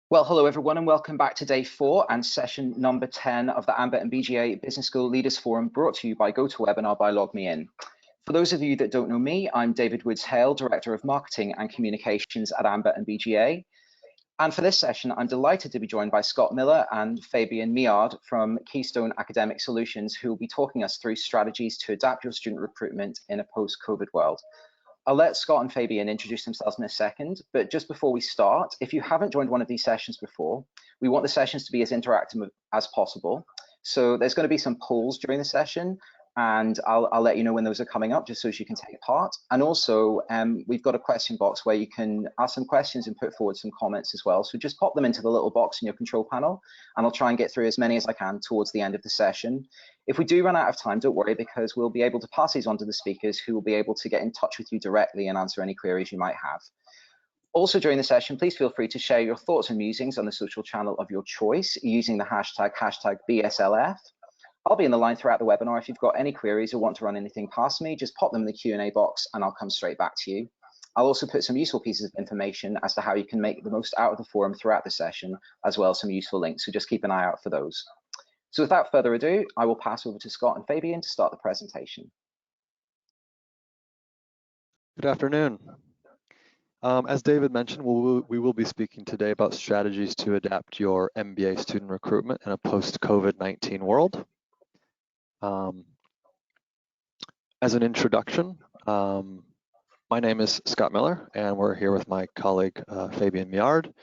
Well, hello everyone, and welcome back to day 4 and session number 10 of the AMBA and BGA Business School Leaders Forum, brought to you by GoToWebinar by LogMeIn. For those of you that don't know me, I'm David Woods-Hale, Director of Marketing and Communications at AMBA and BGA. And for this session, I'm delighted to be joined by Scott Miller and Fabian Miard from Keystone Academic Solutions, who will be talking us through strategies to adapt your student recruitment in a post-COVID world. I'll let Scott and Fabian introduce themselves in a second, but just before we start, if you haven't joined one of these sessions before, we want the sessions to be as interactive as possible. So there's going to be some polls during the session, and I'll let you know when those are coming up, just so you can take part. And also, we've got a question box where you can ask some questions and put forward some comments as well. So just pop them into the little box in your control panel, and I'll try and get through as many as I can towards the end of the session. If we do run out of time, don't worry, because we'll be able to pass these on to the speakers, who will be able to get in touch with you directly and answer any queries you might have. Also during the session, please feel free to share your thoughts and musings on the social channel of your choice using the hashtag BSLF. I'll be in the line throughout the webinar. If you've got any queries or want to run anything past me, just pop them in the Q&A box and I'll come straight back to you. I'll also put some useful pieces of information as to how you can make the most out of the forum throughout the session, as well as some useful links, so just keep an eye out for those. So without further ado, I will pass over to Scott and Fabian to start the presentation. Good afternoon. As David mentioned, we will be speaking today about strategies to adapt your MBA student recruitment in a post-COVID-19 world. As an introduction, my name is Scott Miller, and we're here with my colleague Fabian Miard,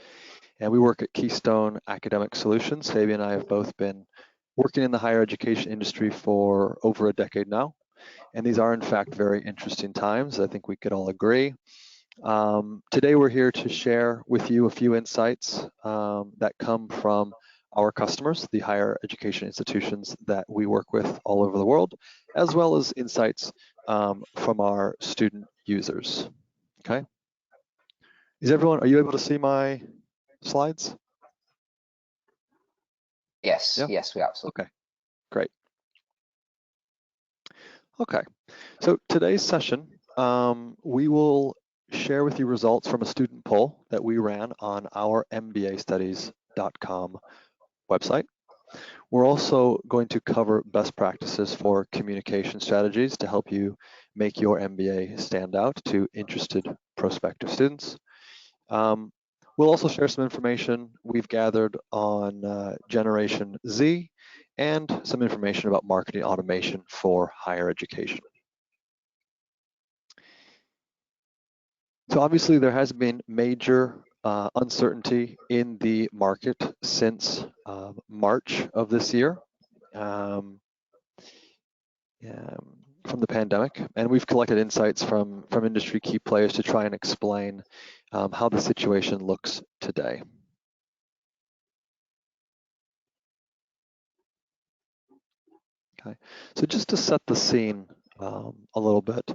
and we work at Keystone Academic Solutions. Fabian and I have both been working in the higher education industry for over a decade now, and these are in fact very interesting times. I think we could all agree. Today we're here to share with you a few insights that come from our customers, the higher education institutions that we work with all over the world, as well as insights from our student users. Okay. Are you able to see my slides? Yes, yeah? Yes, we absolutely. Okay, great. Okay, so today's session, we will share with you results from a student poll that we ran on our MBAstudies.com website. We're also going to cover best practices for communication strategies to help you make your MBA stand out to interested prospective students. We'll also share some information we've gathered on Generation Z and some information about marketing automation for higher education. So obviously there has been major uncertainty in the market since March of this year from the pandemic, and we've collected insights from industry key players to try and explain how the situation looks today. Okay, so just to set the scene a little bit,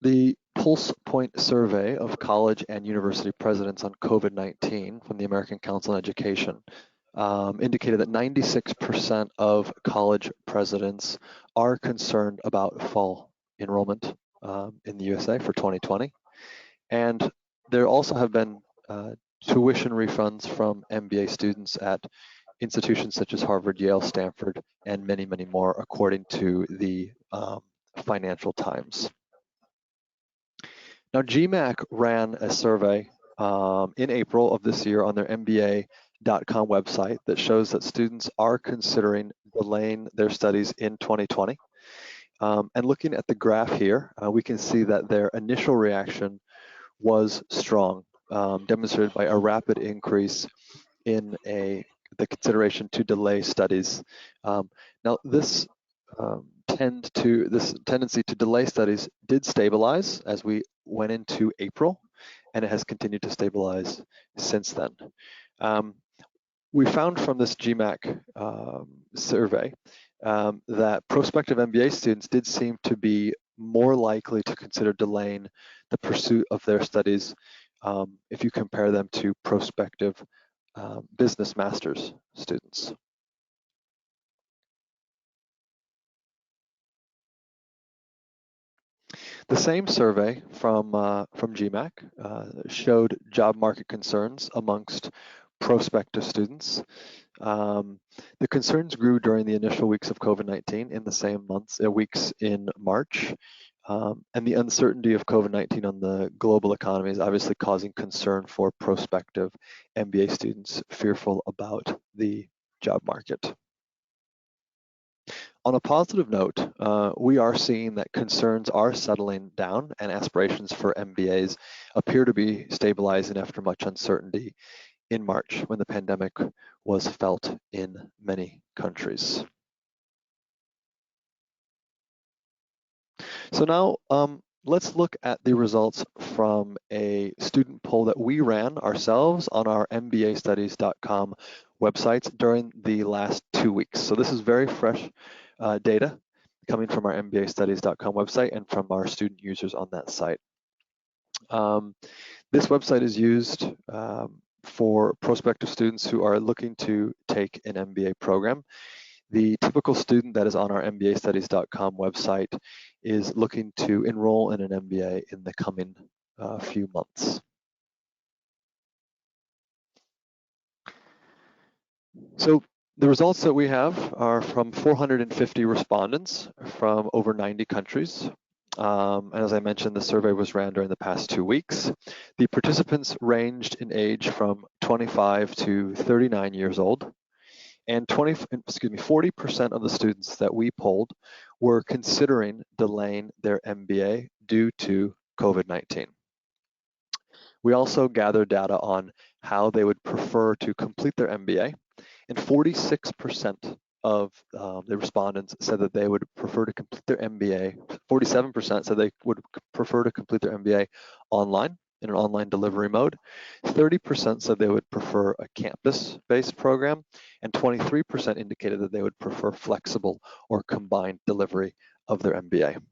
the Pulse Point survey of college and university presidents on COVID-19 from the American Council on Education indicated that 96% of college presidents are concerned about fall enrollment in the USA for 2020. And there also have been tuition refunds from MBA students at institutions such as Harvard, Yale, Stanford, and many, many more, according to the Financial Times. Now, GMAC ran a survey in April of this year on their MBA.com website that shows that students are considering delaying their studies in 2020. And looking at the graph here, we can see that their initial reaction was strong, demonstrated by a rapid increase in the consideration to delay studies. Now, this tendency to delay studies did stabilize as we went into April, and it has continued to stabilize since then. We found from this GMAC survey that prospective MBA students did seem to be more likely to consider delaying the pursuit of their studies if you compare them to prospective business master's students. The same survey from GMAC showed job market concerns amongst prospective students. The concerns grew during the initial weeks of COVID-19 in the same weeks in March. And the uncertainty of COVID-19 on the global economy is obviously causing concern for prospective MBA students fearful about the job market. On a positive note, we are seeing that concerns are settling down and aspirations for MBAs appear to be stabilizing after much uncertainty in March when the pandemic was felt in many countries. So now let's look at the results from a student poll that we ran ourselves on our MBAstudies.com websites during the last 2 weeks. So this is very fresh data coming from our MBAstudies.com website and from our student users on that site. This website is used for prospective students who are looking to take an MBA program. The typical student that is on our MBAstudies.com website is looking to enroll in an MBA in the coming few months. So the results that we have are from 450 respondents from over 90 countries. And as I mentioned, the survey was ran during the past 2 weeks. The participants ranged in age from 25 to 39 years old. And 40% of the students that we polled were considering delaying their MBA due to COVID-19. We also gathered data on how they would prefer to complete their MBA, and 46% of the respondents said that they would prefer to complete their MBA. 47% said they would prefer to complete their MBA online, in an online delivery mode. 30% said they would prefer a campus-based program, and 23% indicated that they would prefer flexible or combined delivery of their MBA.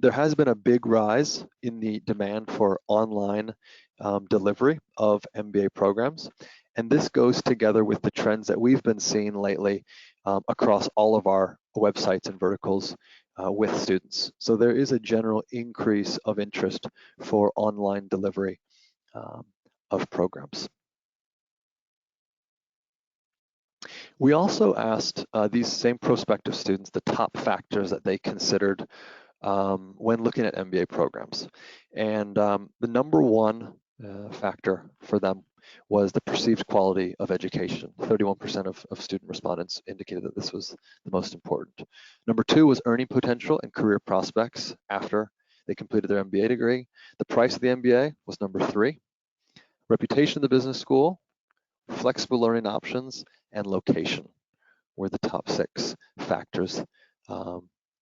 There has been a big rise in the demand for online delivery of MBA programs, and this goes together with the trends that we've been seeing lately across all of our websites and verticals with students. So there is a general increase of interest for online delivery of programs. We also asked these same prospective students the top factors that they considered when looking at MBA programs. And the number one factor for them was the perceived quality of education. 31% of student respondents indicated that this was the most important. Number two was earning potential and career prospects after they completed their MBA degree. The price of the MBA was number three. Reputation of the business school, flexible learning options, and location were the top 6 factors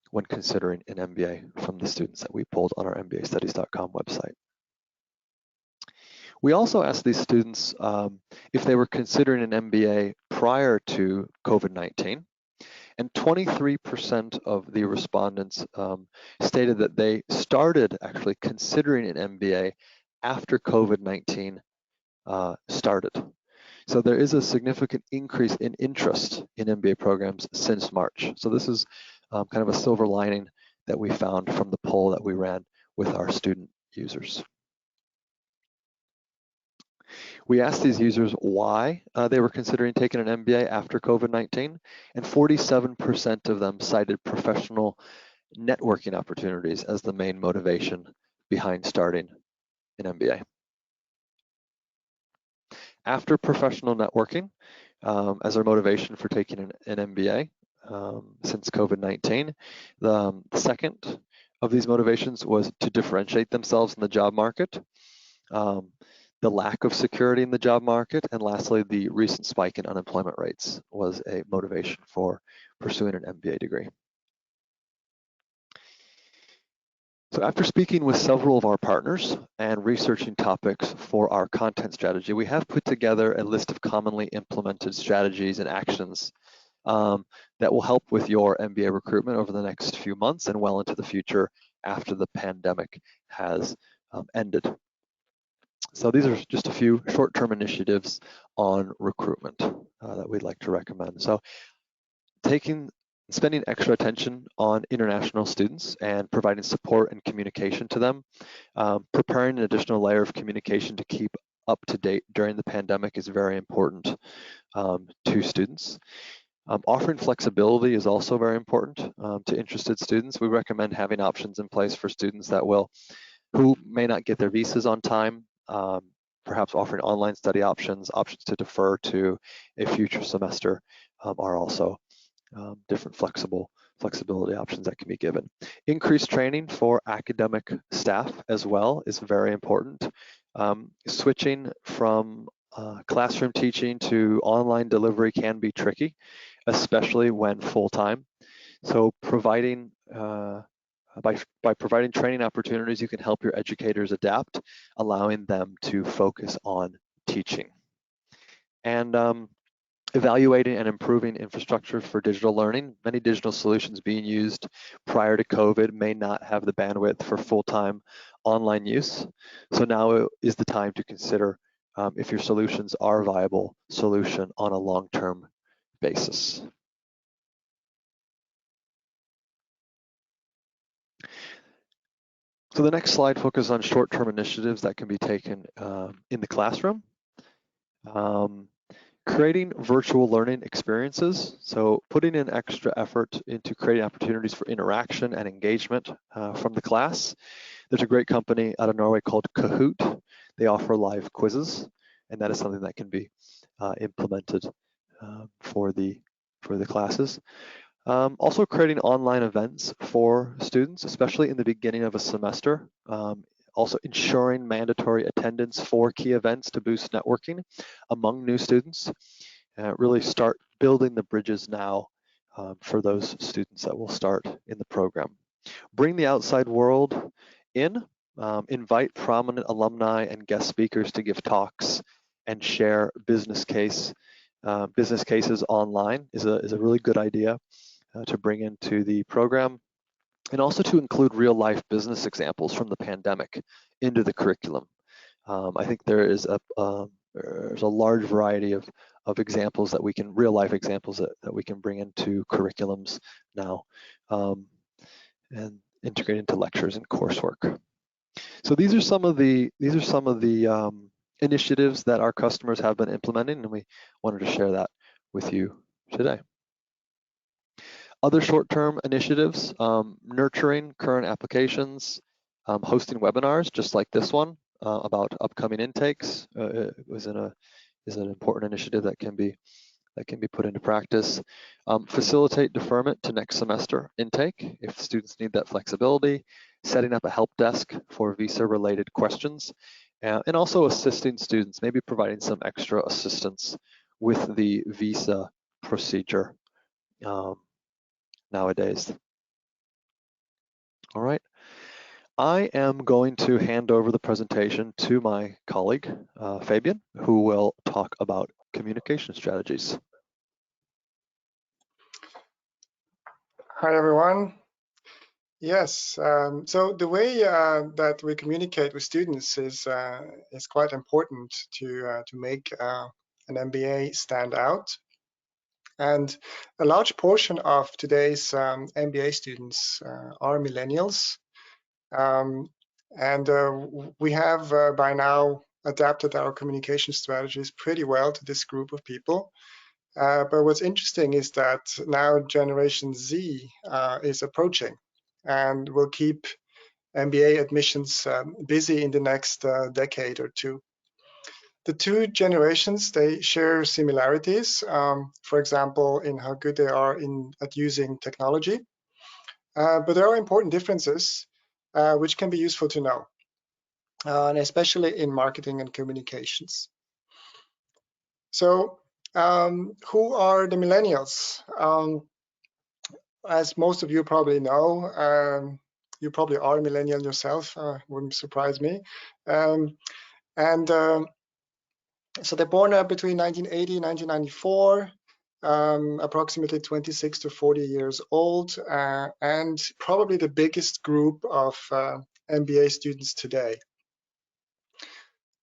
when considering an MBA from the students that we polled on our MBAstudies.com website. We also asked these students if they were considering an MBA prior to COVID-19, and 23% of the respondents stated that they started actually considering an MBA after COVID-19 started. So there is a significant increase in interest in MBA programs since March. So this is kind of a silver lining that we found from the poll that we ran with our student users. We asked these users why they were considering taking an MBA after COVID-19, and 47% of them cited professional networking opportunities as the main motivation behind starting an MBA. After professional networking, as our motivation for taking an MBA since COVID-19, the second of these motivations was to differentiate themselves in the job market, the lack of security in the job market, and lastly, the recent spike in unemployment rates was a motivation for pursuing an MBA degree. So after speaking with several of our partners and researching topics for our content strategy, we have put together a list of commonly implemented strategies and actions that will help with your MBA recruitment over the next few months and well into the future after the pandemic has ended. So these are just a few short-term initiatives on recruitment that we'd like to recommend. So taking spending extra attention on international students and providing support and communication to them. Preparing an additional layer of communication to keep up to date during the pandemic is very important to students. Offering flexibility is also very important to interested students. We recommend having options in place for students who may not get their visas on time, perhaps offering online study options to defer to a future semester are also different flexibility options that can be given. Increased training for academic staff as well is very important. Switching from classroom teaching to online delivery can be tricky, especially when full-time. So by providing training opportunities, you can help your educators adapt, allowing them to focus on teaching. And evaluating and improving infrastructure for digital learning. Many digital solutions being used prior to COVID may not have the bandwidth for full-time online use. So now is the time to consider if your solutions are a viable solution on a long-term basis. So the next slide focuses on short-term initiatives that can be taken in the classroom. Creating virtual learning experiences. So putting in extra effort into creating opportunities for interaction and engagement from the class. There's a great company out of Norway called Kahoot. They offer live quizzes, and that is something that can be implemented for the classes. Also creating online events for students, especially in the beginning of a semester. Also ensuring mandatory attendance for key events to boost networking among new students. Really start building the bridges now for those students that will start in the program. Bring the outside world in, invite prominent alumni and guest speakers to give talks and share business cases online is a really good idea to bring into the program, and also to include real life business examples from the pandemic into the curriculum. I think there's a large variety of examples that we can, real life examples that we can bring into curriculums now and integrate into lectures and coursework. So these are some of the initiatives that our customers have been implementing, and we wanted to share that with you today. Other short-term initiatives, nurturing current applications, hosting webinars just like this one about upcoming intakes is an important initiative that can be put into practice. Facilitate deferment to next semester intake if students need that flexibility. Setting up a help desk for visa-related questions, and also assisting students, maybe providing some extra assistance with the visa procedure nowadays. All right, I am going to hand over the presentation to my colleague, Fabian, who will talk about communication strategies. Hi, everyone. Yes, so the way that we communicate with students is quite important to make an MBA stand out. And a large portion of today's MBA students are millennials. We have by now adapted our communication strategies pretty well to this group of people. But what's interesting is that now Generation Z is approaching and will keep MBA admissions busy in the next decade or two. The two generations, they share similarities, for example, in how good they are at using technology. But there are important differences which can be useful to know, and especially in marketing and communications. So who are the millennials? As most of you probably know, you probably are a millennial yourself, wouldn't surprise me. So they're born between 1980 and 1994, approximately 26 to 40 years old, and probably the biggest group of MBA students today.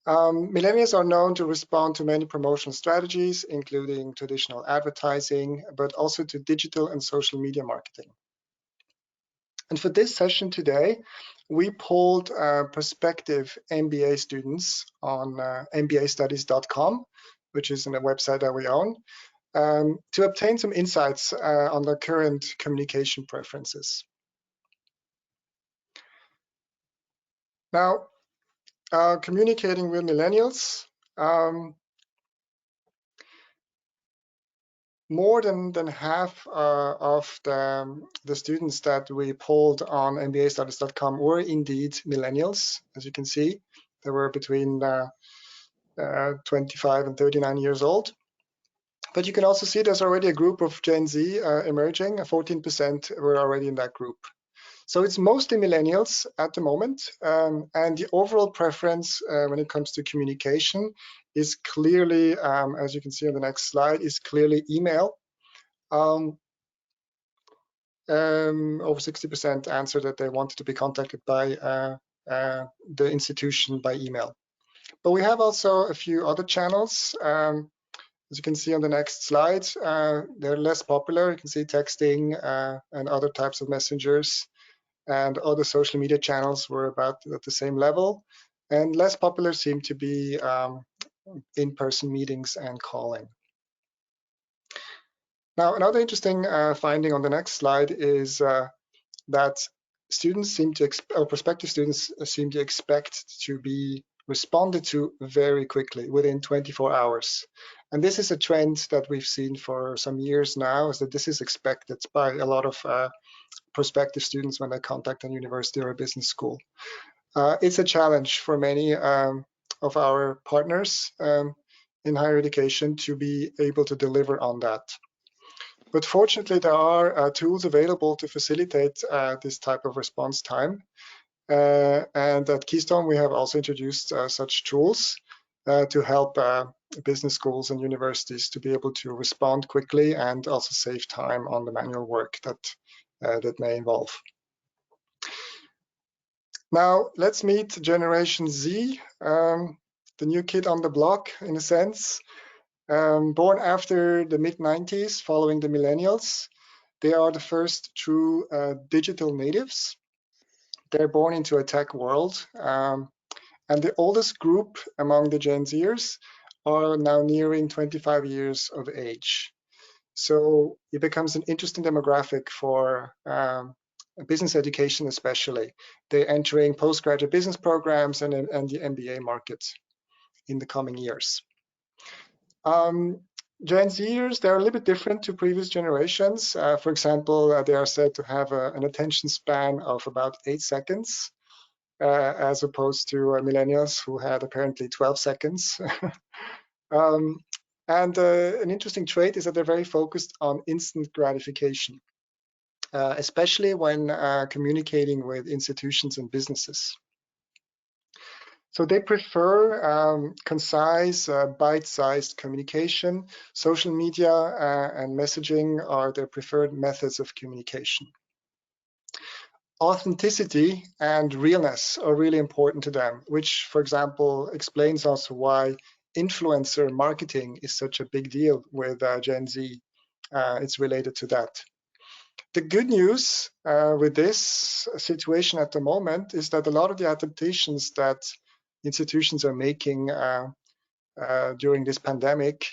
Millennials are known to respond to many promotional strategies, including traditional advertising, but also to digital and social media marketing. And for this session today, we polled prospective MBA students on mbastudies.com, which is a website that we own, to obtain some insights on their current communication preferences. Now, communicating with millennials, more than half of the students that we polled on mbastudies.com were indeed millennials. As you can see, they were between 25 and 39 years old. But you can also see there's already a group of Gen Z emerging. 14% were already in that group. So it's mostly millennials at the moment, and the overall preference when it comes to communication is clearly, as you can see on the next slide, is clearly email. Over 60% answered that they wanted to be contacted by the institution by email. But we have also a few other channels. As you can see on the next slide, they're less popular. You can see texting and other types of messengers, and other social media channels were about at the same level. And less popular seem to be in-person meetings and calling. Now, another interesting finding on the next slide is that students seem to, or prospective students seem to expect to be responded to very quickly, within 24 hours. And this is a trend that we've seen for some years now, is that this is expected by a lot of prospective students when they contact a university or a business school. It's a challenge for many of our partners in higher education to be able to deliver on that. But fortunately, there are tools available to facilitate this type of response time. And at Keystone, we have also introduced such tools to help business schools and universities to be able to respond quickly and also save time on the manual work that may involve. Now, let's meet Generation Z, the new kid on the block, in a sense. Born after the mid-90s, following the millennials. They are the first true digital natives. They're born into a tech world. And the oldest group among the Gen Zers are now nearing 25 years of age. So it becomes an interesting demographic for business education especially. They're entering postgraduate business programs and the MBA market in the coming years. Gen Zers, they're a little bit different to previous generations. For example, they are said to have an attention span of about 8 seconds, as opposed to millennials who had apparently 12 seconds. And an interesting trait is that they're very focused on instant gratification, especially when communicating with institutions and businesses. So they prefer concise, bite-sized communication. Social media and messaging are their preferred methods of communication. Authenticity and realness are really important to them, which, for example, explains also why influencer marketing is such a big deal with Gen Z. It's related to that. The good news with this situation at the moment is that a lot of the adaptations that institutions are making during this pandemic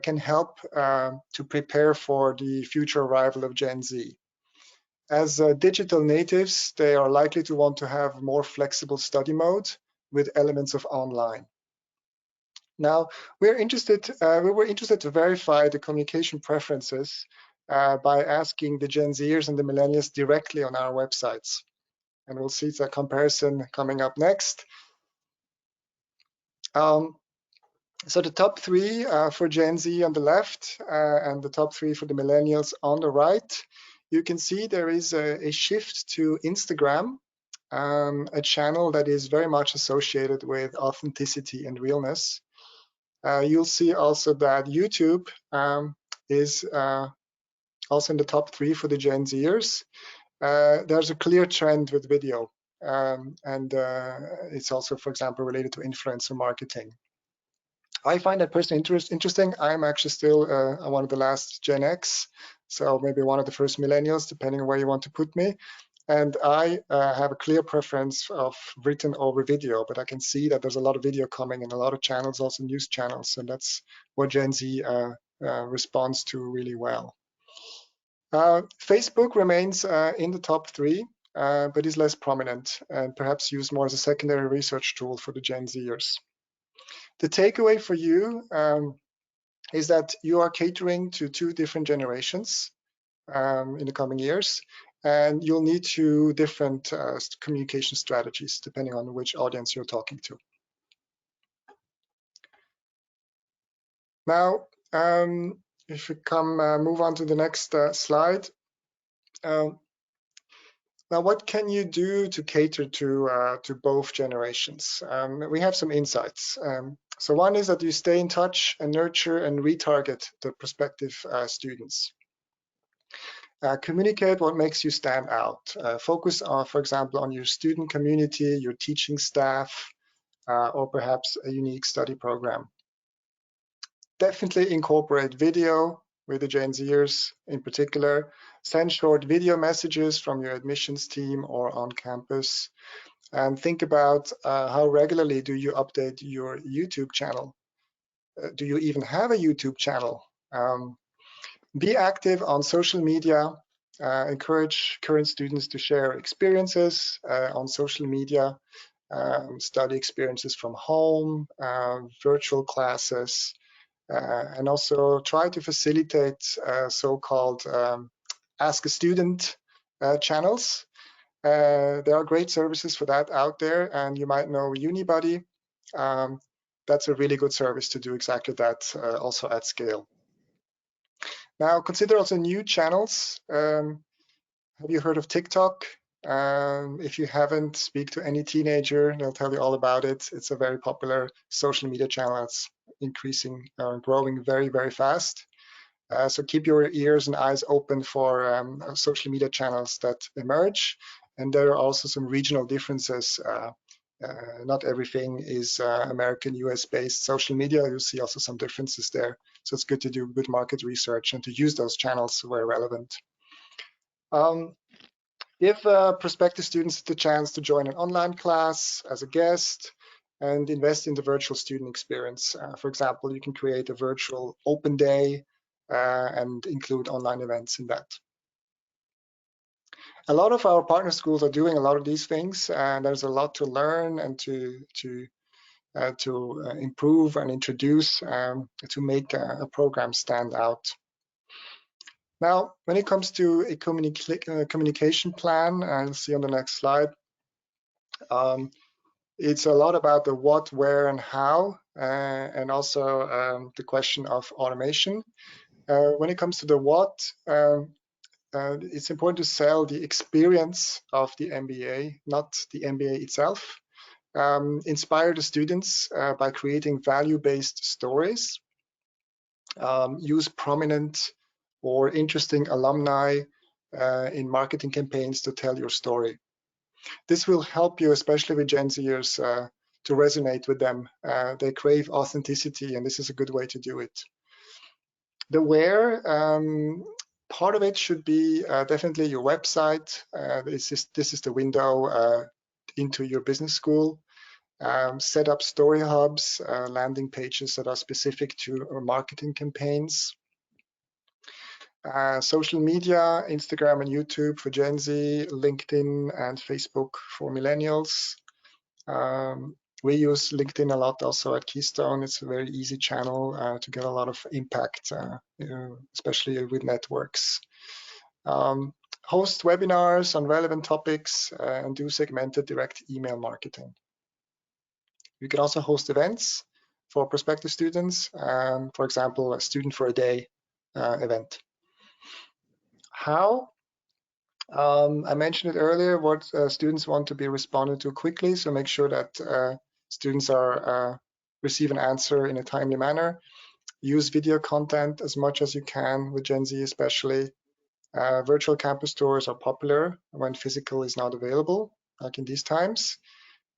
can help to prepare for the future arrival of Gen Z. As digital natives, they are likely to want to have more flexible study mode with elements of online. Now, we were interested to verify the communication preferences by asking the Gen Zers and the millennials directly on our websites. And we'll see the comparison coming up next. So the top 3 for Gen Z on the left and the top 3 for the millennials on the right. You can see there is a shift to Instagram, a channel that is very much associated with authenticity and realness. You'll see also that YouTube is also in the top 3 for the Gen Zers. There's a clear trend with video. and it's also, for example, related to influencer marketing. I find that personally interesting. I'm actually still one of the last Gen X, so maybe one of the first millennials, depending on where you want to put me. And I have a clear preference of written over video, but I can see that there's a lot of video coming and a lot of channels, also news channels, and that's what Gen Z responds to really well. Facebook remains in the top 3, but is less prominent and perhaps used more as a secondary research tool for the Gen Zers. The takeaway for you is that you are catering to 2 different generations in the coming years, and you'll need 2 different communication strategies depending on which audience you're talking to. Now, if we move on to the next slide. Now, what can you do to cater to both generations? We have some insights. So one is that you stay in touch and nurture and retarget the prospective students. Communicate what makes you stand out. Focus on, for example, on your student community, your teaching staff, or perhaps a unique study program. Definitely incorporate video with the Gen Zers in particular. Send short video messages from your admissions team or on campus. And think about how regularly do you update your YouTube channel? Do you even have a YouTube channel? Be active on social media. Encourage current students to share experiences on social media, study experiences from home, virtual classes, and also try to facilitate so-called Ask a Student channels. There are great services for that out there, and you might know Unibuddy. That's a really good service to do exactly that, also at scale. Now, consider also new channels. Have you heard of TikTok? If you haven't, speak to any teenager, they'll tell you all about it. It's a very popular social media channel that's increasing, growing very, very fast. So keep your ears and eyes open for social media channels that emerge. And there are also some regional differences. Not everything is American, US-based social media. You'll see also some differences there. So it's good to do good market research and to use those channels where relevant. Give prospective students the chance to join an online class as a guest and invest in the virtual student experience. For example, you can create a virtual open day and include online events in that. A lot of our partner schools are doing a lot of these things, and there's a lot to learn and to improve and introduce to make a program stand out. Now, when it comes to a communication plan, you'll see on the next slide, it's a lot about the what, where, and how, and also the question of automation. When it comes to the what, it's important to sell the experience of the MBA, not the MBA itself. Inspire the students by creating value-based stories. Use prominent or interesting alumni in marketing campaigns to tell your story. This will help you, especially with Gen Zers, to resonate with them. They crave authenticity, and this is a good way to do it. The where, part of it should be definitely your website. This is the window into your business school. Set up story hubs, landing pages that are specific to marketing campaigns. Social media, Instagram and YouTube for Gen Z, LinkedIn and Facebook for millennials. We use LinkedIn a lot also at Keystone. It's a very easy channel to get a lot of impact, especially with networks. Host webinars on relevant topics and do segmented direct email marketing. You can also host events for prospective students, for example, a student for a day event. How? I mentioned it earlier, what students want to be responded to quickly, so make sure that students receive an answer in a timely manner. Use video content as much as you can with Gen Z especially. Virtual campus tours are popular when physical is not available. like in these times.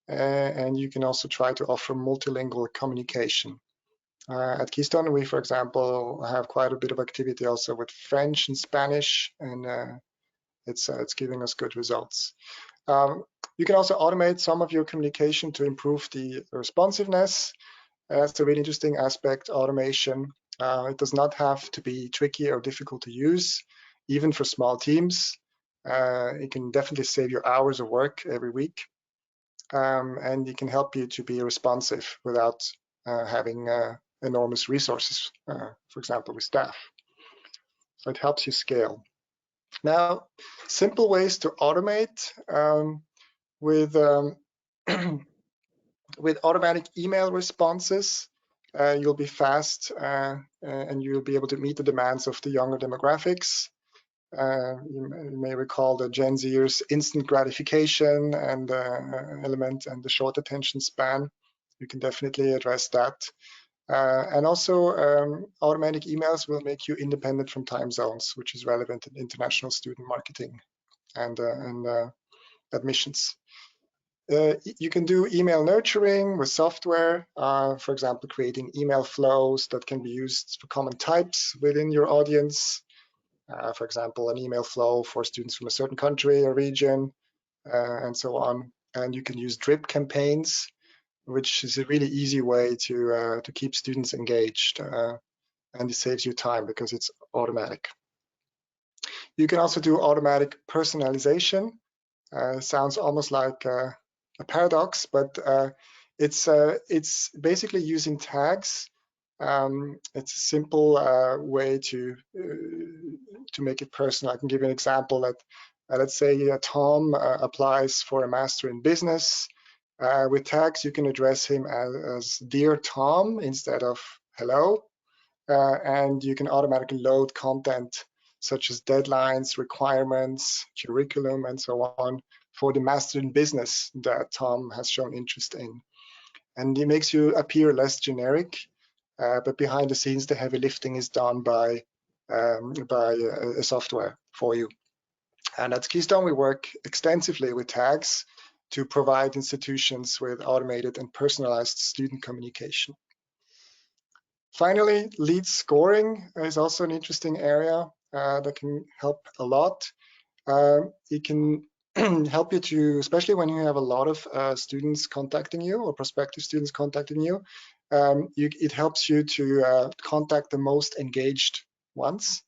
And you can also try to offer multilingual communication. At Keystone, we, for example, have quite a bit of activity also with French and Spanish, and it's giving us good results. You can also automate some of your communication to improve the responsiveness. That's a really interesting aspect, automation. It does not have to be tricky or difficult to use, even for small teams. It can definitely save you hours of work every week. And it can help you to be responsive without having enormous resources, for example, with staff. So it helps you scale. Now, simple ways to automate with with automatic email responses. You'll be fast and you'll be able to meet the demands of the younger demographics. You may recall the Gen Zers instant gratification and element and the short attention span. You can definitely address that. And also automatic emails will make you independent from time zones, which is relevant in international student marketing and admissions. You can do email nurturing with software, for example, creating email flows that can be used for common types within your audience. For example, an email flow for students from a certain country or region, and so on. And you can use drip campaigns, which is a really easy way to keep students engaged, and it saves you time because it's automatic. You can also do automatic personalization. Sounds almost like a paradox, but it's basically using tags. It's a simple way to make it personal. I can give you an example that let's say Tom applies for a master in business. With tags, you can address him as Dear Tom instead of hello, and you can automatically load content such as deadlines, requirements, curriculum, and so on for the master in business that Tom has shown interest in. And it makes you appear less generic, but behind the scenes, the heavy lifting is done by a software for you. And at Keystone, we work extensively with tags to provide institutions with automated and personalized student communication. Finally, lead scoring is also an interesting area that can help a lot. It can help you to, especially when you have a lot of students contacting you or prospective students contacting you, it helps you to contact the most engaged ones.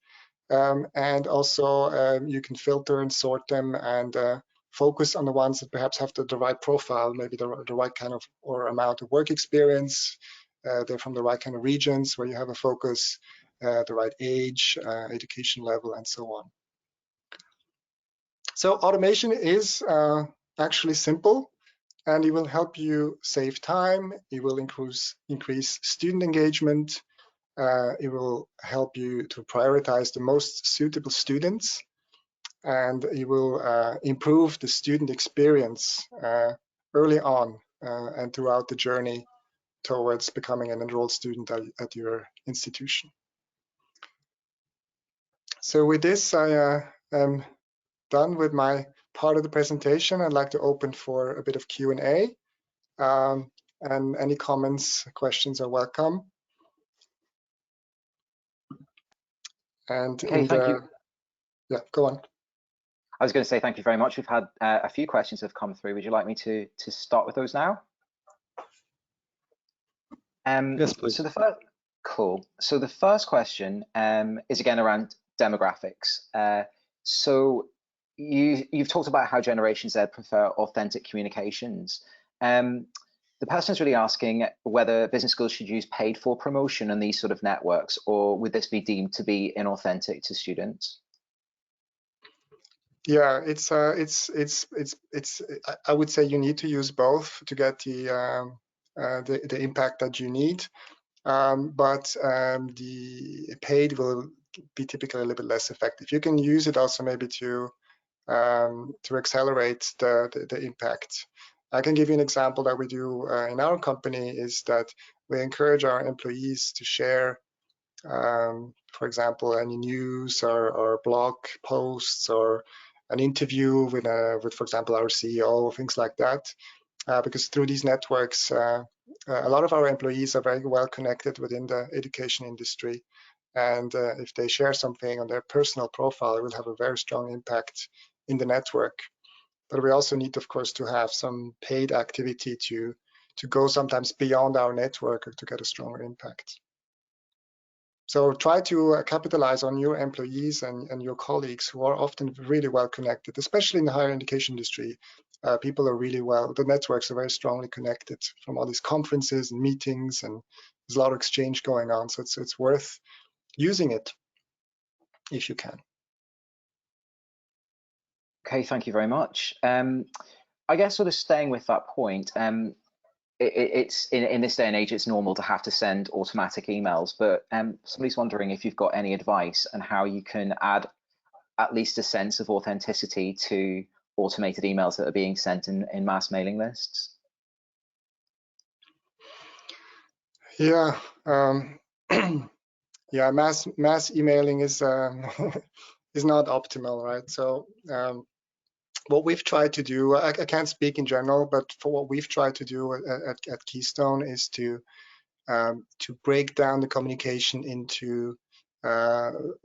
And also you can filter and sort them and focus on the ones that perhaps have the right profile, maybe the right kind of or amount of work experience. They're from the right kind of regions where you have a focus, the right age, education level, and so on. So automation is actually simple, and it will help you save time. It will increase student engagement. It will help you to prioritize the most suitable students, and it will improve the student experience early on and throughout the journey towards becoming an enrolled student at your institution. So with this, I am done with my part of the presentation. I'd like to open for a bit of Q&A, and any comments, questions are welcome. And okay, thank you. Yeah, go on. I was going to say thank you very much. We've had a few questions have come through. Would you like me to start with those now? Yes, please. So the first question is again around demographics. So you've talked about how Generation Z prefer authentic communications. The person is really asking whether business schools should use paid for promotion on these sort of networks, or would this be deemed to be inauthentic to students? Yeah, I would say you need to use both to get the impact that you need. But the paid will be typically a little bit less effective. You can use it also maybe to accelerate the impact. I can give you an example that we do in our company is that we encourage our employees to share, for example, any news or blog posts or an interview with, for example, our CEO, things like that. Because through these networks, a lot of our employees are very well connected within the education industry. And if they share something on their personal profile, it will have a very strong impact in the network. But we also need, of course, to have some paid activity to go sometimes beyond our network to get a stronger impact. So try to capitalize on your employees and your colleagues who are often really well connected, especially in the higher education industry. People are really the networks are very strongly connected from all these conferences and meetings, and there's a lot of exchange going on. So it's worth using it if you can. Okay, thank you very much. I guess sort of staying with that point, it's in this day and age, it's normal to have to send automatic emails, but somebody's wondering if you've got any advice on how you can add at least a sense of authenticity to automated emails that are being sent in mass mailing lists. Yeah, yeah, mass emailing is is not optimal, right? So what we've tried to do, I can't speak in general, but for what we've tried to do at Keystone is to break down the communication into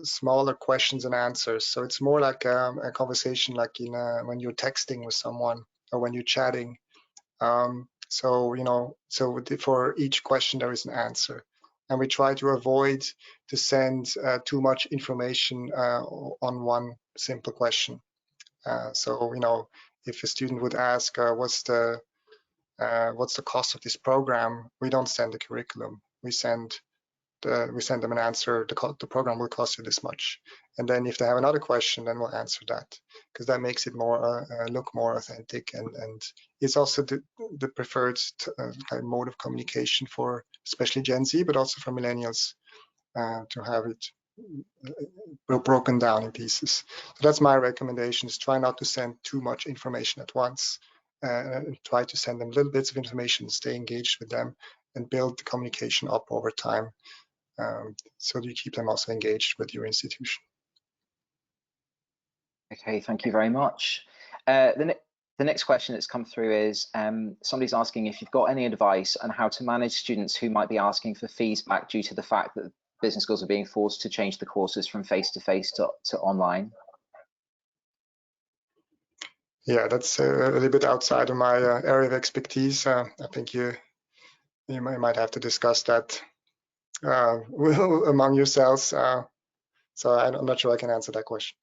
smaller questions and answers. So it's more like a conversation, like when you're texting with someone or when you're chatting. So for each question there is an answer, and we try to avoid to send too much information on one simple question. So if a student would ask what's the cost of this program, we don't send the curriculum. We send them an answer. The program will cost you this much, and then if they have another question, then we'll answer that, because that makes it more look more authentic, and it's also the preferred kind of mode of communication for especially Gen Z, but also for millennials, to have it broken down in pieces. So that's my recommendation: is try not to send too much information at once. Try to send them little bits of information, stay engaged with them, and build the communication up over time, so you keep them also engaged with your institution. Okay, thank you very much. The next question that's come through is somebody's asking if you've got any advice on how to manage students who might be asking for fees back due to the fact that business schools are being forced to change the courses from face-to-face to online. Yeah, that's a little bit outside of my area of expertise. I think you might have to discuss that among yourselves. So I'm not sure I can answer that question.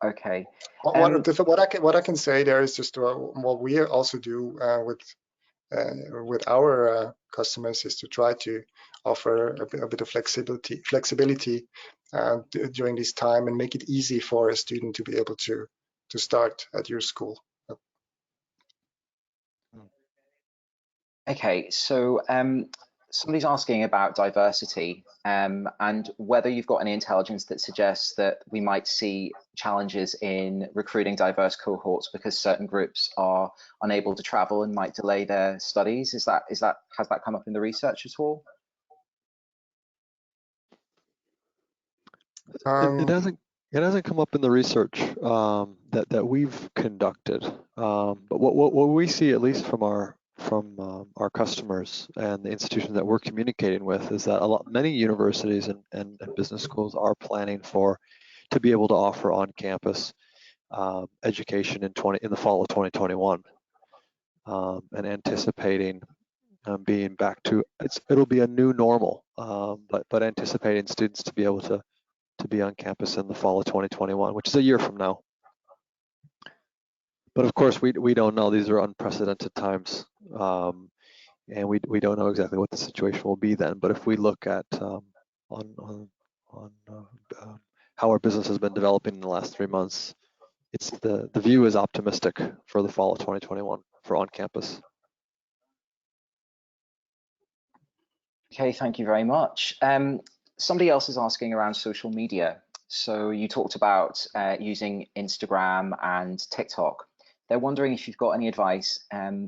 Okay. What I can say there is just what we also do with our customers is to try to offer a bit of flexibility during this time, and make it easy for a student to be able to start at your school. Okay, so somebody's asking about diversity and whether you've got any intelligence that suggests that we might see challenges in recruiting diverse cohorts because certain groups are unable to travel and might delay their studies. Has that come up in the research at all? It hasn't come up in the research that we've conducted, but what we see, at least from our customers and the institutions that we're communicating with, is that many universities and business schools are planning to be able to offer on-campus education in the fall of 2021, and anticipating being back to it'll be a new normal, but anticipating students to be able to be on campus in the fall of 2021, which is a year from now. But of course, we don't know. These are unprecedented times, and we don't know exactly what the situation will be then. But if we look at how our business has been developing in the last 3 months, it's the view is optimistic for the fall of 2021 for on campus. Okay, thank you very much. Somebody else is asking around social media. So you talked about using Instagram and TikTok. They're wondering if you've got any advice,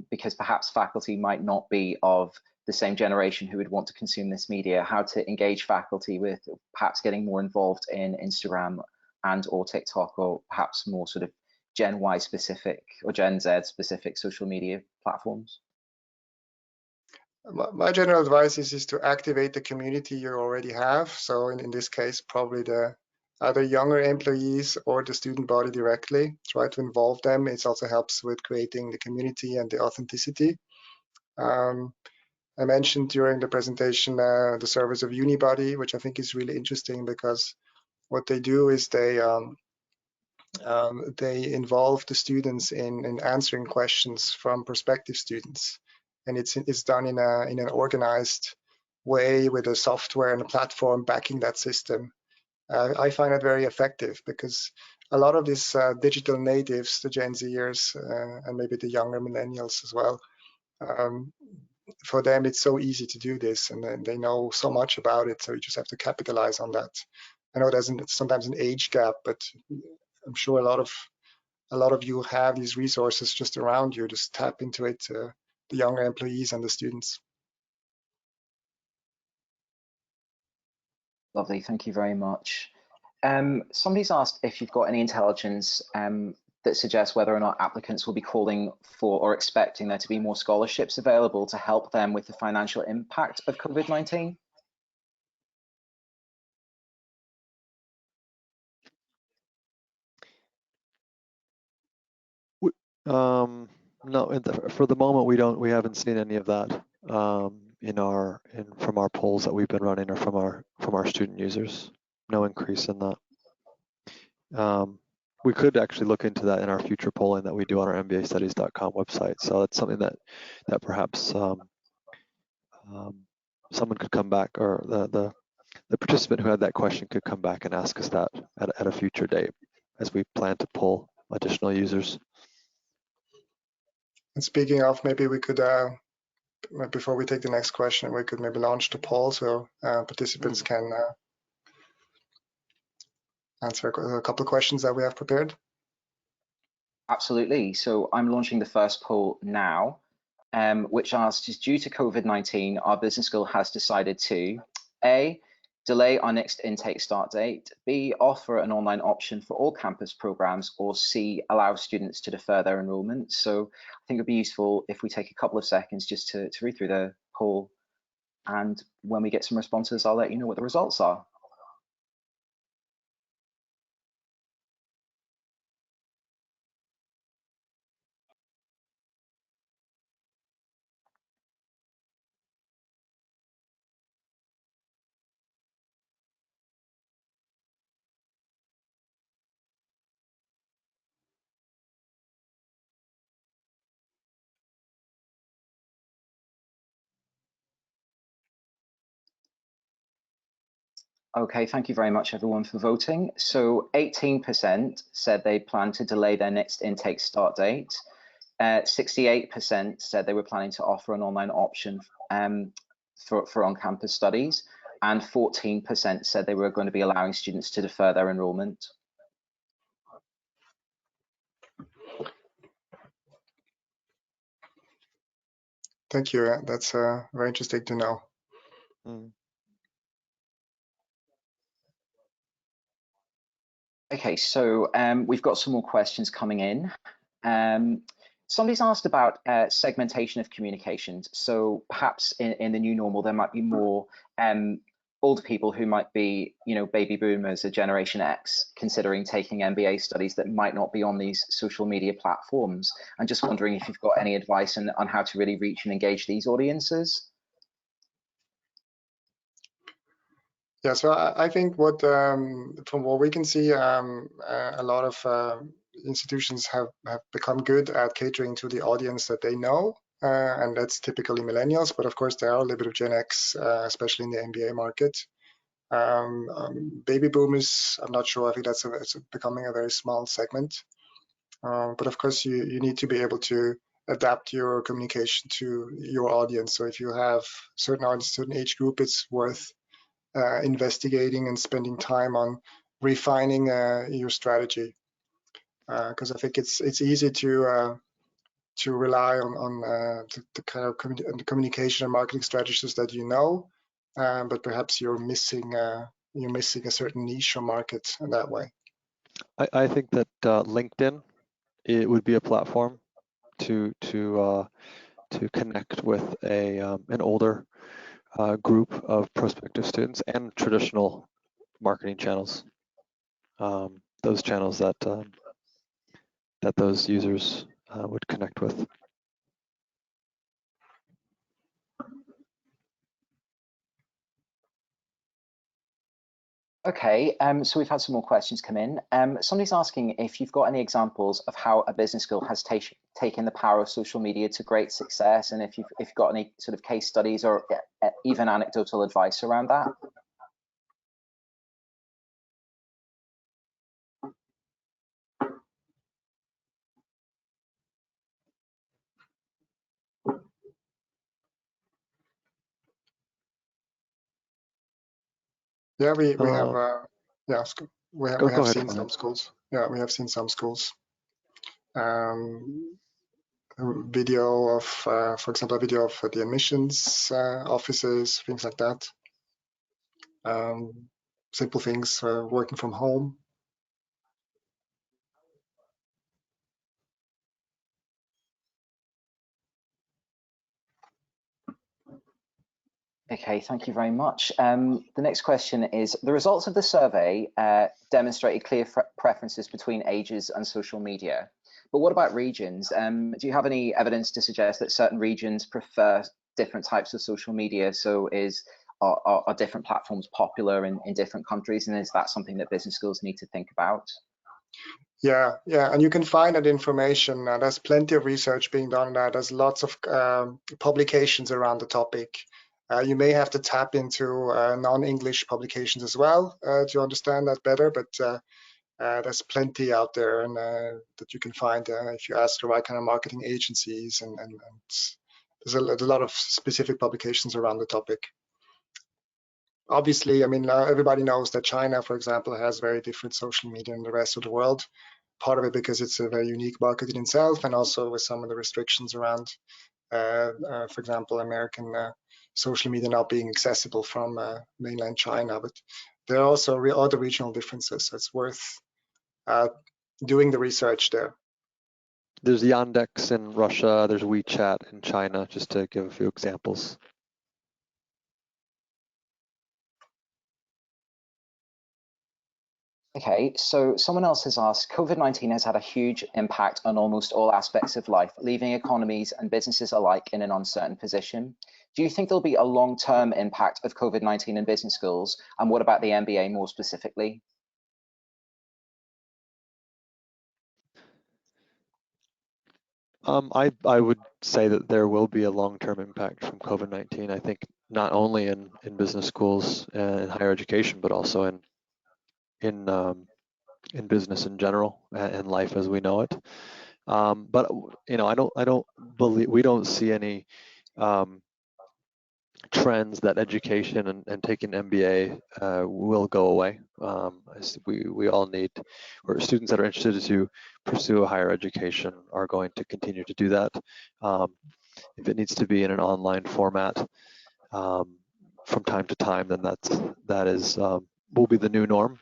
because perhaps faculty might not be of the same generation who would want to consume this media, how to engage faculty with perhaps getting more involved in Instagram and or TikTok, or perhaps more sort of Gen Y specific or Gen Z specific social media platforms? My general advice is to activate the community you already have. So in this case, probably the either younger employees or the student body directly. Try to involve them. It also helps with creating the community and the authenticity. I mentioned during the presentation the service of Unibody, which I think is really interesting because what they do is they involve the students in answering questions from prospective students, and it's done in an organized way with a software and a platform backing that system. I find it very effective because a lot of these digital natives, the Gen Zers and maybe the younger millennials as well, for them it's so easy to do this, and then they know so much about it, so you just have to capitalize on that. I know there's sometimes an age gap, but I'm sure a lot of you have these resources just around you. Just tap into it, the younger employees and the students. Lovely, thank you very much. Somebody's asked if you've got any intelligence that suggests whether or not applicants will be calling for or expecting there to be more scholarships available to help them with the financial impact of COVID-19. No, for the moment we haven't seen any of that from our polls that we've been running or from our student users. No increase in that. We could actually look into that in our future polling that we do on our MBAstudies.com website. So that's something that perhaps someone could come back, or the participant who had that question could come back and ask us that at a future date as we plan to poll additional users. And speaking of, maybe we could, before we take the next question, we could maybe launch the poll so participants can answer a couple of questions that we have prepared. Absolutely. So I'm launching the first poll now, which asks, due to COVID-19, our business school has decided to A, delay our next intake start date, B, offer an online option for all campus programs, or C, allow students to defer their enrollment. So I think it'd be useful if we take a couple of seconds just to read through the poll, and when we get some responses, I'll let you know what the results are. Okay, thank you very much everyone for voting. So 18% said they plan to delay their next intake start date. 68% said they were planning to offer an online option for on-campus studies, and 14% said they were going to be allowing students to defer their enrollment. Thank you. That's very interesting to know. Okay, so we've got some more questions coming in. Somebody's asked about segmentation of communications. So perhaps in the new normal, there might be more older people who might be, baby boomers or Generation X, considering taking MBA studies that might not be on these social media platforms. I'm just wondering if you've got any advice on how to really reach and engage these audiences. Yeah, so I think from what we can see, a lot of institutions have become good at catering to the audience that they know, and that's typically millennials, but of course there are a little bit of Gen X, especially in the MBA market. Baby boomers, I'm not sure, I think it's becoming a very small segment, but of course you need to be able to adapt your communication to your audience. So if you have certain age group, it's worth investigating and spending time on refining your strategy, because I think it's easy to rely on the kind of communication and marketing strategies that you know, but perhaps you're missing a certain niche or market in that way. I think that LinkedIn, it would be a platform to connect with an older group of prospective students, and traditional marketing channels, those channels that that those users would connect with. Okay, so we've had some more questions come in. Somebody's asking if you've got any examples of how a business school has taken the power of social media to great success, and if you've got any sort of case studies or even anecdotal advice around that. Yeah, we have yeah, we have ahead, seen some schools. Yeah, we have seen some schools. Video of, for example, a video of the admissions offices, things like that. Simple things, working from home. Okay, thank you very much. The next question is, the results of the survey demonstrated clear preferences between ages and social media. But what about regions? Do you have any evidence to suggest that certain regions prefer different types of social media? So are different platforms popular in different countries? And is that something that business schools need to think about? Yeah, and you can find that information. There's plenty of research being done now. There's lots of publications around the topic. You may have to tap into non-English publications as well to understand that better, but there's plenty out there and that you can find if you ask the right kind of marketing agencies, and there's a lot of specific publications around the topic. Obviously, I mean, everybody knows that China, for example, has very different social media than the rest of the world. Part of it because it's a very unique market in itself, and also with some of the restrictions around, for example, American social media not being accessible from mainland China. But there are also other regional differences, so it's worth doing the research there. There's Yandex in Russia, there's WeChat in China, just to give a few examples. Okay, so someone else has asked, COVID-19 has had a huge impact on almost all aspects of life, leaving economies and businesses alike in an uncertain position. Do you think there'll be a long-term impact of COVID-19 in business schools? And what about the MBA more specifically? I would say that there will be a long-term impact from COVID-19. I think not only in business schools and higher education, but also in business in general and life as we know it. But you know, I don't believe, we don't see any trends that education and taking MBA will go away. We all need, or students that are interested to pursue a higher education are going to continue to do that. If it needs to be in an online format from time to time, then that will be the new norm.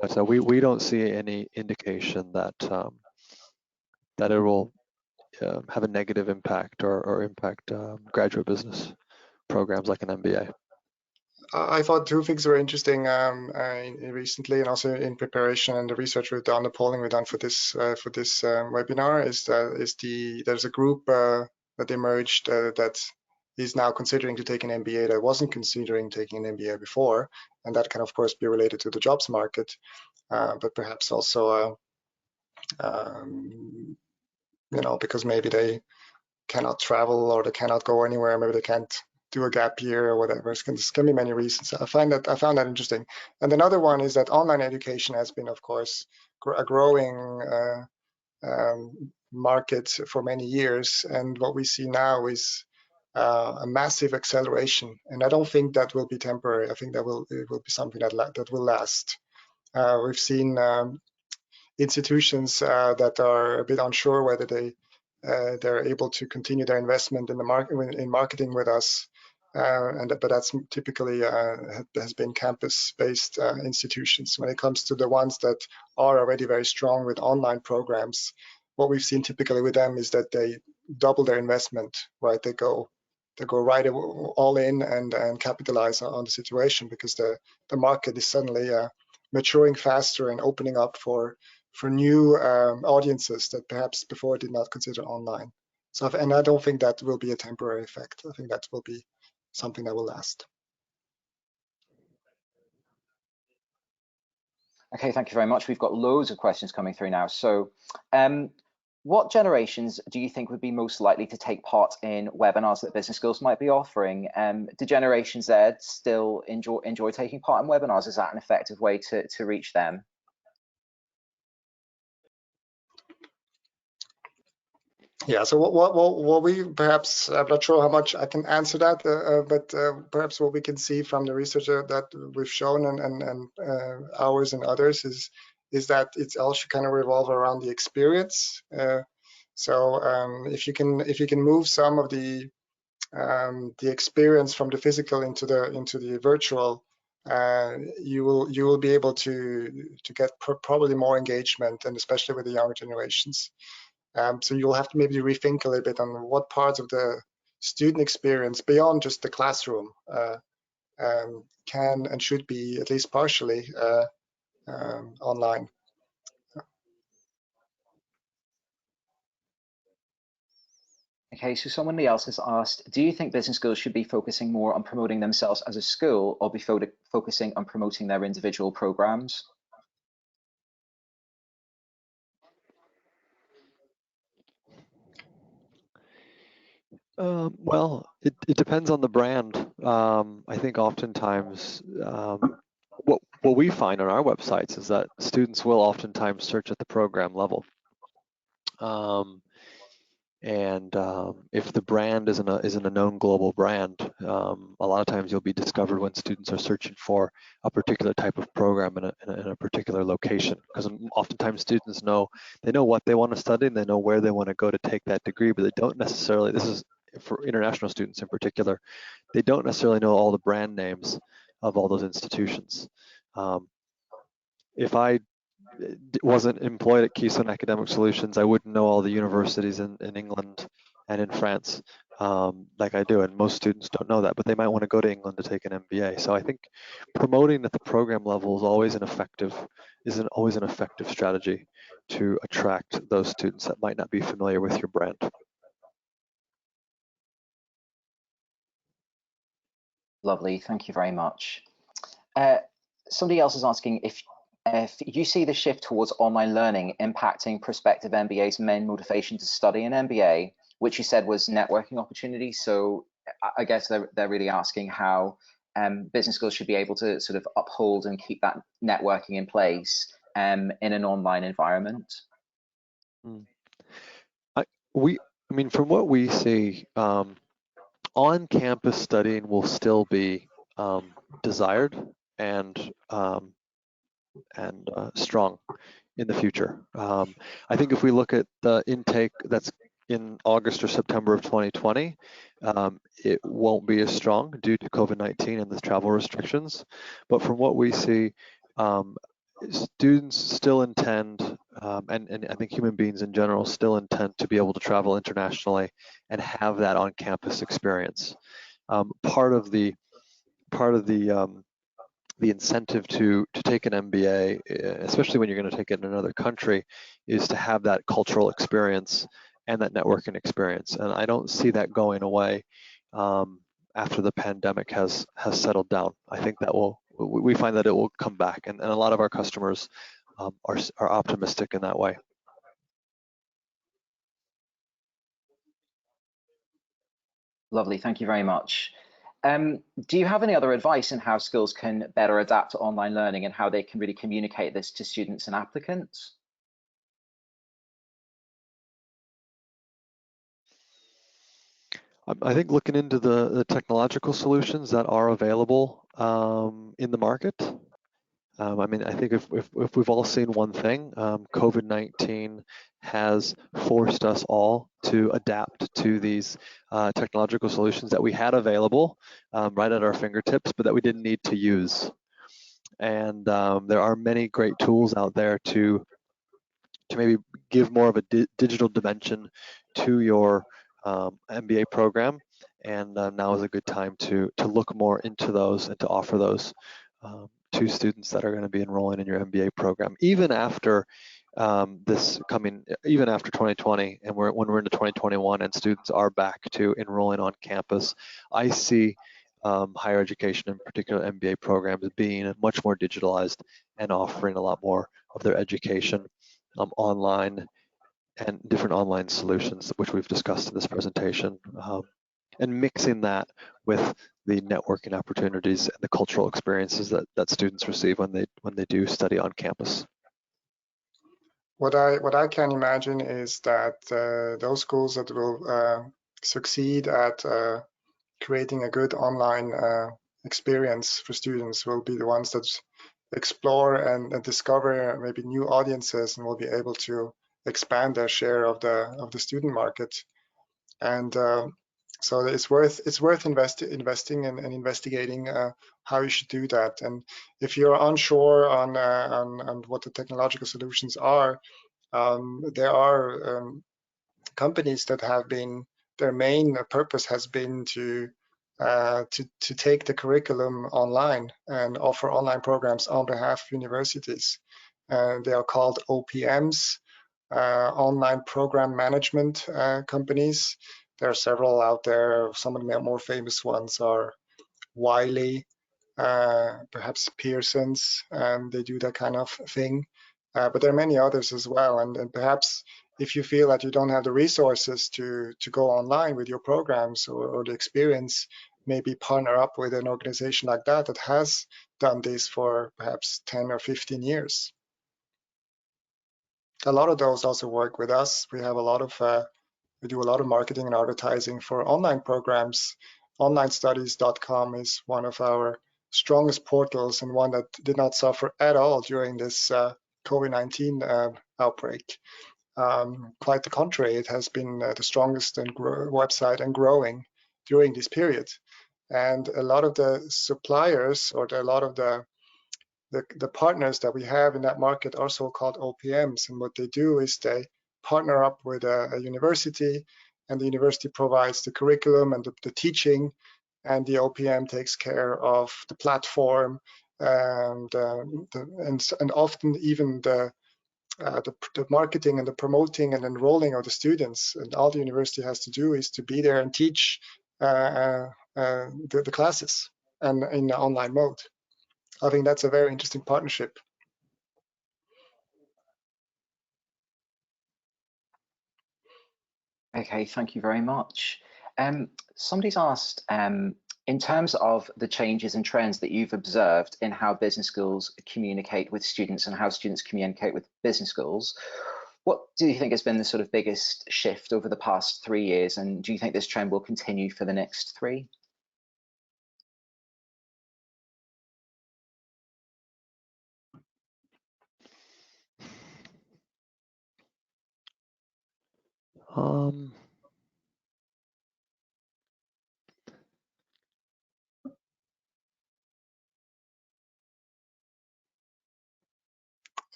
But we don't see any indication that that it will have a negative impact or impact graduate business programs like an MBA. I thought two things were interesting recently, and also in preparation and the research we've done, the polling we've done for this webinar, there's a group that emerged that is now considering to take an MBA that wasn't considering taking an MBA before, and that can of course be related to the jobs market, but perhaps also you know, because maybe they cannot travel or they cannot go anywhere, maybe they can't do a gap year or whatever. There can be many reasons. I found that interesting. And another one is that online education has been, of course, a growing market for many years. And what we see now is a massive acceleration. And I don't think that will be temporary. I think it will be something that will last. We've seen institutions that are a bit unsure whether they're able to continue their investment in the marketing with us, but that's typically has been campus-based institutions. When it comes to the ones that are already very strong with online programs, what we've seen typically with them is that they double their investment, right? They go right all in and capitalize on the situation, because the market is suddenly maturing faster and opening up for new audiences that perhaps before did not consider online. So, and I don't think that will be a temporary effect. I think that will be something that will last. Okay, thank you very much. We've got loads of questions coming through now. So what generations do you think would be most likely to take part in webinars that Business Schools might be offering? Do Generation Z still enjoy taking part in webinars? Is that an effective way to reach them? Yeah, so what we perhaps, I'm not sure how much I can answer that, but perhaps what we can see from the research that we've shown and ours and others is that it's all should kind of revolve around the experience. So if you can move some of the experience from the physical into the virtual, you will be able to get probably more engagement, and especially with the younger generations. So you'll have to maybe rethink a little bit on what parts of the student experience beyond just the classroom can and should be at least partially online. Okay, so somebody else has asked, do you think business schools should be focusing more on promoting themselves as a school, or be focusing on promoting their individual programs? Well, it depends on the brand. I think oftentimes what we find on our websites is that students will oftentimes search at the program level. If the brand isn't a known global brand, a lot of times you'll be discovered when students are searching for a particular type of program in a particular location. Because oftentimes students know what they want to study and they know where they want to go to take that degree, but they don't necessarily, this is for international students in particular, they don't necessarily know all the brand names of all those institutions. If I wasn't employed at Keystone Academic Solutions, I wouldn't know all the universities in England and in France like I do, and most students don't know that, but they might want to go to England to take an MBA. So I think promoting at the program level is always an effective strategy to attract those students that might not be familiar with your brand. Lovely, thank you very much. Somebody else is asking if you see the shift towards online learning impacting prospective MBAs' main motivation to study an MBA, which you said was networking opportunities. So I guess they're really asking how business schools should be able to sort of uphold and keep that networking in place in an online environment. I mean, from what we see, on-campus studying will still be desired and strong in the future. I think if we look at the intake that's in August or September of 2020, it won't be as strong due to COVID-19 and the travel restrictions. But from what we see, students still intend, and I think human beings in general still intend to be able to travel internationally and have that on-campus experience. Part of the incentive to take an MBA, especially when you're going to take it in another country, is to have that cultural experience and that networking experience. And I don't see that going away after the pandemic has settled down. I think that we find that it will come back, and a lot of our customers are optimistic in that way. Lovely, thank you very much. Do you have any other advice on how schools can better adapt to online learning and how they can really communicate this to students and applicants? I think looking into the technological solutions that are available in the market, I mean, I think if we've all seen one thing, COVID-19 has forced us all to adapt to these technological solutions that we had available right at our fingertips, but that we didn't need to use. And there are many great tools out there to maybe give more of a digital dimension to your MBA program. And now is a good time to look more into those and to offer those to students that are going to be enrolling in your MBA program, even after even after 2020, and when we're into 2021 and students are back to enrolling on campus. I see higher education, in particular MBA programs, being much more digitalized and offering a lot more of their education online and different online solutions, which we've discussed in this presentation, and mixing that with the networking opportunities and the cultural experiences that students receive when they do study on campus. What I can imagine is that those schools that will succeed at creating a good online experience for students will be the ones that explore and discover maybe new audiences and will be able to expand their share of the student market. And so it's worth investing and investigating how you should do that. And if you're unsure on what the technological solutions are, there are companies that have been, their main purpose has been to take the curriculum online and offer online programs on behalf of universities. They are called OPMs, online program management companies. There are several out there. Some of the more famous ones are Wiley, perhaps Pearson's. They do that kind of thing. But there are many others as well. And perhaps if you feel that you don't have the resources to go online with your programs or the experience, maybe partner up with an organization like that that has done this for perhaps 10 or 15 years. A lot of those also work with us. We have a lot of we do a lot of marketing and advertising for online programs. Onlinestudies.com is one of our strongest portals and one that did not suffer at all during this COVID-19 outbreak. Quite the contrary, it has been the strongest website and growing during this period. And a lot of the suppliers or a lot of the partners that we have in that market are so-called OPMs, and what they do is they partner up with a university, and the university provides the curriculum and the teaching, and the OPM takes care of the platform and often even the marketing and the promoting and enrolling of the students. And all the university has to do is to be there and teach the classes and in the online mode. I think that's a very interesting partnership. Okay, thank you very much. Somebody's asked, in terms of the changes and trends that you've observed in how business schools communicate with students and how students communicate with business schools, what do you think has been the sort of biggest shift over the past 3 years? And do you think this trend will continue for the next 3?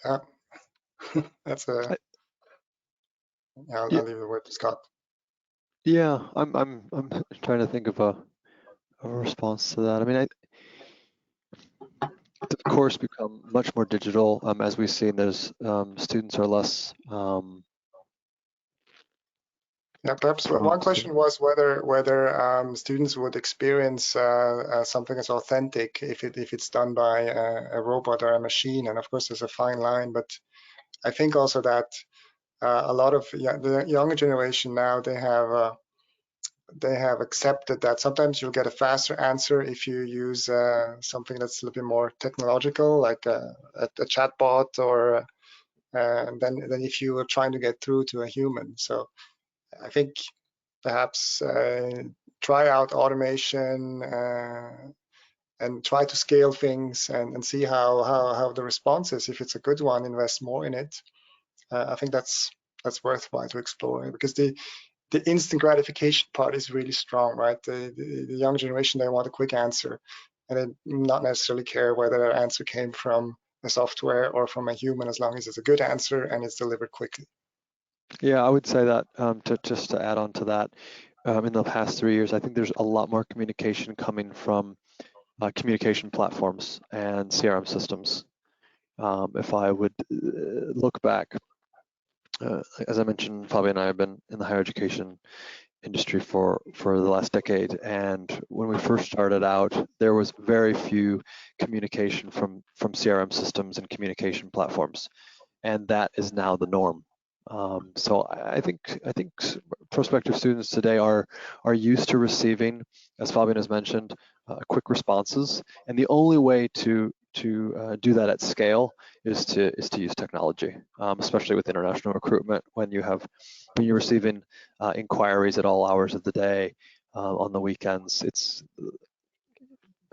Yeah, that's a. I'll leave the word to Scott. Yeah, I'm trying to think of a response to that. I mean, the course become much more digital as we've seen. There's students are less. Yeah, perhaps one question was whether students would experience something as authentic if it's done by a robot or a machine, and of course there's a fine line. But I think also that a lot of the younger generation now, they have accepted that sometimes you'll get a faster answer if you use something that's a little bit more technological, like a chatbot, or than if you were trying to get through to a human. So I think perhaps try out automation and try to scale things and see how the response is. If it's a good one, invest more in it. I think that's worthwhile to explore, because the instant gratification part is really strong, right? The young generation, they want a quick answer, and they not necessarily care whether that answer came from a software or from a human, as long as it's a good answer and it's delivered quickly. Yeah, I would say that just to add on to that, in the past 3 years, I think there's a lot more communication coming from communication platforms and CRM systems. If I would look back, as I mentioned, Fabi and I have been in the higher education industry for the last decade, and when we first started out, there was very few communication from CRM systems and communication platforms, and that is now the norm. So I think prospective students today are used to receiving, as Fabian has mentioned, quick responses, and the only way to do that at scale is to use technology, especially with international recruitment, when you're receiving inquiries at all hours of the day, on the weekends.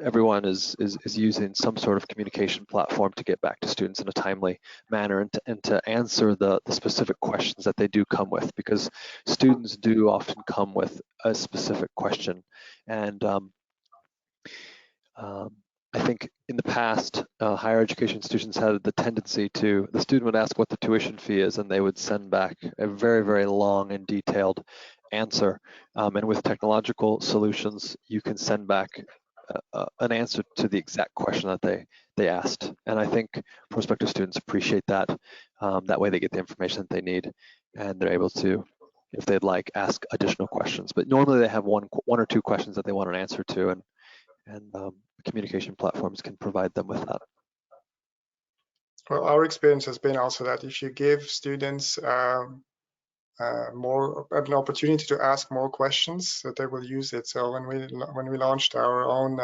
Everyone is using some sort of communication platform to get back to students in a timely manner, and to answer the specific questions that they do come with, because students do often come with a specific question. And I think in the past, higher education institutions had the tendency the student would ask what the tuition fee is, and they would send back a very, very long and detailed answer. And with technological solutions, you can send back an answer to the exact question that they asked. And I think prospective students appreciate that. That way they get the information that they need, and they're able to, if they'd like, ask additional questions. But normally they have one or two questions that they want an answer to, and communication platforms can provide them with that. Well, our experience has been also that if you give students more an opportunity to ask more questions, that they will use it. So when we launched our own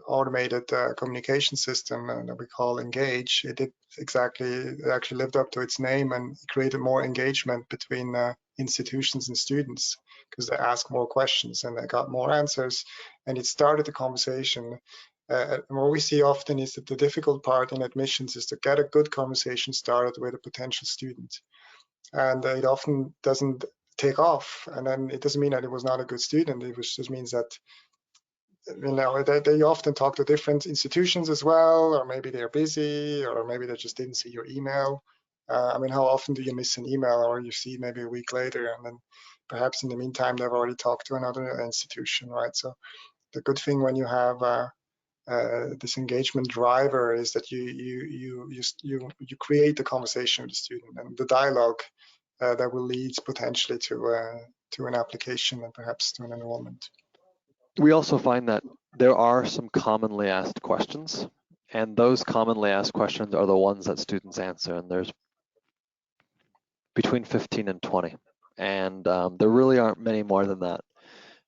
automated communication system that we call Engage, it actually lived up to its name and created more engagement between institutions and students, because they asked more questions and they got more answers, and it started the conversation. What we see often is that the difficult part in admissions is to get a good conversation started with a potential student, and it often doesn't take off. And then it doesn't mean that it was not a good student, it just means that, you know, they often talk to different institutions as well, or maybe they're busy, or maybe they just didn't see your email. I mean, how often do you miss an email, or you see maybe a week later, and then perhaps in the meantime they've already talked to another institution, right? So the good thing when you have this engagement driver is that you create the conversation with the student and the dialogue that will lead potentially to an application and perhaps to an enrollment. We also find that there are some commonly asked questions, and those commonly asked questions are the ones that students answer, and there's between 15 and 20, and there really aren't many more than that.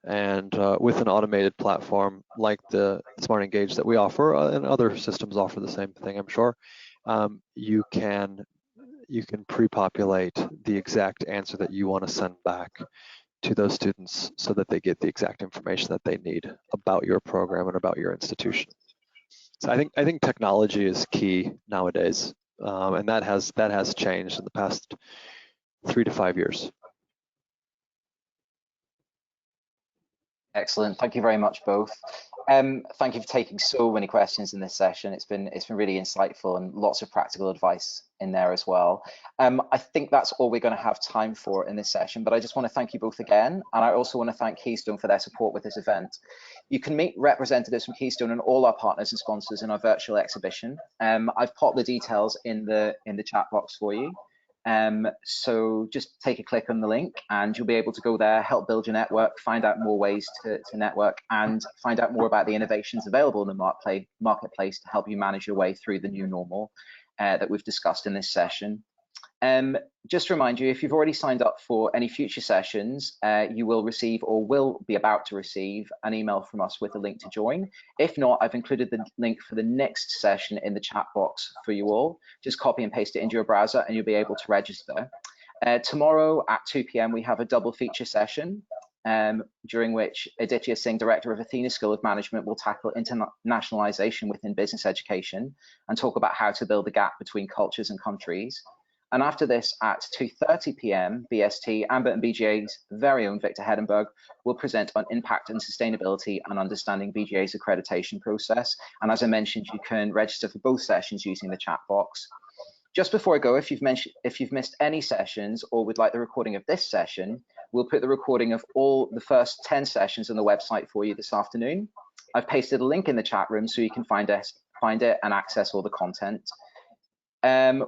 And with an automated platform like the Smart Engage that we offer, and other systems offer the same thing, I'm sure, you can pre-populate the exact answer that you want to send back to those students, so that they get the exact information that they need about your program and about your institution. So I think technology is key nowadays, and that has changed in the past 3 to 5 years. Excellent. Thank you very much, both. Thank you for taking so many questions in this session. It's been really insightful, and lots of practical advice in there as well. I think that's all we're going to have time for in this session, but I just want to thank you both again, and I also want to thank Keystone for their support with this event. You can meet representatives from Keystone and all our partners and sponsors in our virtual exhibition. I've popped the details in the chat box for you. So just take a click on the link and you'll be able to go there, help build your network, find out more ways to network, and find out more about the innovations available in the marketplace to help you manage your way through the new normal that we've discussed in this session. Just to remind you, if you've already signed up for any future sessions, you will receive, or will be about to receive, an email from us with a link to join. If not, I've included the link for the next session in the chat box for you all. Just copy and paste it into your browser and you'll be able to register. Tomorrow at 2 p.m. we have a double feature session. during which Aditya Singh, Director of Athena School of Management, will tackle internationalization within business education and talk about how to build the gap between cultures and countries. And after this, at 2:30 p.m. BST, Ambit and BGA's very own Victor Hedenberg will present on impact and sustainability and understanding BGA's accreditation process. And as I mentioned, you can register for both sessions using the chat box. Just before I go, if you've missed any sessions or would like the recording of this session, we'll put the recording of all the first 10 sessions on the website for you this afternoon. I've pasted a link in the chat room so you can find it and access all the content.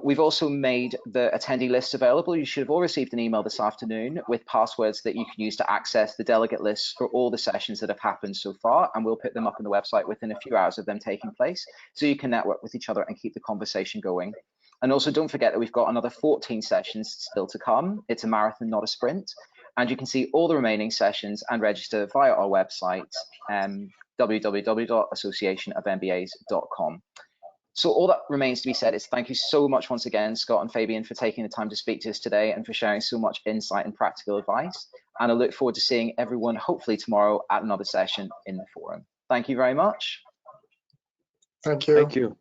We've also made the attendee list available. You should have all received an email this afternoon with passwords that you can use to access the delegate lists for all the sessions that have happened so far, and we'll put them up on the website within a few hours of them taking place, so you can network with each other and keep the conversation going. And also don't forget that we've got another 14 sessions still to come. It's a marathon, not a sprint. And you can see all the remaining sessions and register via our website, www.associationofmbas.com. So all that remains to be said is thank you so much once again, Scott and Fabian, for taking the time to speak to us today and for sharing so much insight and practical advice. And I look forward to seeing everyone hopefully tomorrow at another session in the forum. Thank you very much. Thank you. Thank you.